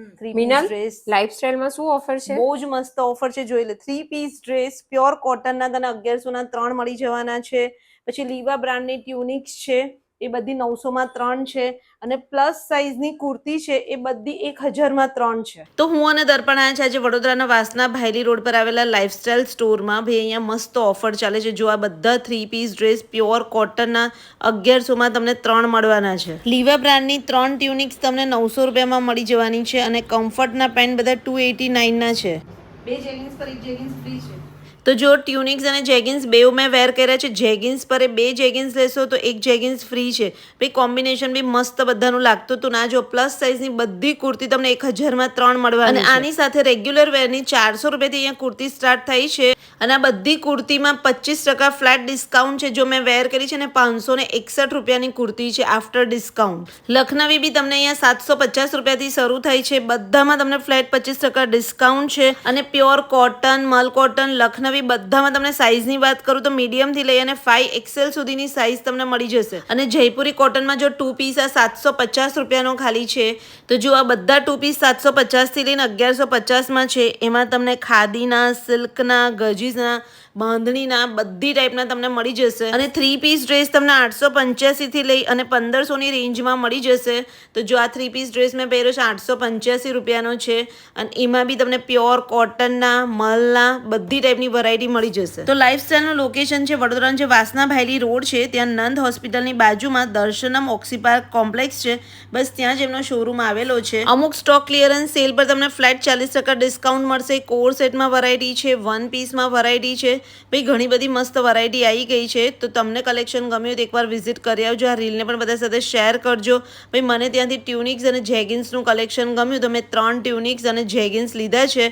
3 piece Minal dress લાઇફસ્ટાઇલમાં શું offer છે? બહુ જ મસ્ત ઓફર છે, જોઈ લે. 3 પીસ ડ્રેસ પ્યોર કોટનના તને 1100ના 3 મળી જવાના છે. પછી લીવા બ્રાન્ડની ટ્યુનિક્સ છે, એ બધી 900માં 3 છે. અને પ્લસ સાઇઝની કુર્તી છે, એ બધી 1000માં 3 છે. તો હું અને દર્પણ આવ્યા છે આજે વડોદરાના વાસના ભાયલી રોડ પર આવેલા લાઇફસ્ટાઇલ સ્ટોરમાં. ભાઈ અહીંયા મસ્ત ઓફર ચાલે છે. જો આ બધા 3 પીસ ડ્રેસ પ્યોર કોટનના 1100માં તમને 3 મળવાના છે. લીવા બ્રાન્ડની 3 ટ્યુનિક્સ તમને 900 રૂપિયામાં મળી જવાની છે. અને કમ્ફર્ટના પેન્ટ બધા 289ના છે. 2 જેગિન્સ પર 1 જેગિન્સ ફ્રી છે. તો જો ટ્યુનિક્સ અને જેગિન્સ બેઉ મેં વેર કર્યા છે. જેગિન્સ પર 2 જેગિન્સ લેશો તો 1 જેગિન્સ ફ્રી છે. ભાઈ કોમ્બિનેશન બી મસ્ત બધાનું લાગતું હતું. ના જો પ્લસ સાઇઝની બધી કુર્તી તમને 1000માં 3 મળવાની છે. અને આની સાથે રેગ્યુલર વેરની 400 રૂપિયાથી અહીંયા કુર્તી સ્ટાર્ટ થઈ છે. અને આ બધી કુર્તીમાં 25% ફ્લેટ ડિસ્કાઉન્ટ છે. જો મેં વેર કરી છે ને 561 રૂપિયાની કુર્તી છે આફ્ટર ડિસ્કાઉન્ટ. લખનવી બી તમને અહીંયા 750 રૂપિયાથી શરૂ થઈ છે. બધામાં તમને ફ્લેટ 25% ડિસ્કાઉન્ટ છે. અને પ્યોર કોટન, મલ કોટન, લખનવી બધામાં તમને સાઇઝની વાત કરું તો મીડિયમથી લઈ અને 5XL સુધીની સાઇઝ તમને મળી જશે. અને જયપુરી કોટનમાં જો 2 પીસ આ 750 રૂપિયાનો ખાલી છે. તો જો આ બધા 2 પીસ 750થી લઈને 1150માં છે. એમાં તમને ખાદીના, સિલ્કના, ગજીસના, બાંધણીના બધી ટાઈપના તમને મળી જશે. અને 3 પીસ ડ્રેસ તમને 885થી લઈ અને 1500ની રેન્જમાં મળી જશે. તો જો આ 3 પીસ ડ્રેસ મેં પહેર્યો છે 885 રૂપિયાનો છે. અને એમાં બી તમને પ્યોર કોટનના, મલના બધી ટાઈપની વેરાયટી મળી જશે. તો લાઇફસ્ટાઇલનું લોકેશન છે વડોદરાનું જે વાસના ભાયલી રોડ છે, ત્યાં નંદ હોસ્પિટલની બાજુમાં દર્શનમ ઓક્સીપાર્ક કોમ્પ્લેક્સ છે. બસ ત્યાં જ એમનો શોરૂમ આવેલો છે. અમુક સ્ટોક ક્લિયરન્સ સેલ પર તમને ફ્લેટ 40% ડિસ્કાઉન્ટ મળશે. કોર સેટમાં વેરાયટી છે, 1 પીસમાં વેરાયટી છે. ભાઈ ઘણી બધી મસ્ત વેરાયટી આવી ગઈ છે. તો તમને કલેક્શન ગમ્યું તો એકવાર વિઝિટ કરી આવજો. આ રીલને પણ બધા સાથે શેર કરજો. ભાઈ મને ત્યાંથી ટ્યુનિક્સ અને જેગિન્સનું કલેક્શન ગમ્યું તો મેં 3 ટ્યુનિક્સ અને જેગિન્સ લીધા છે.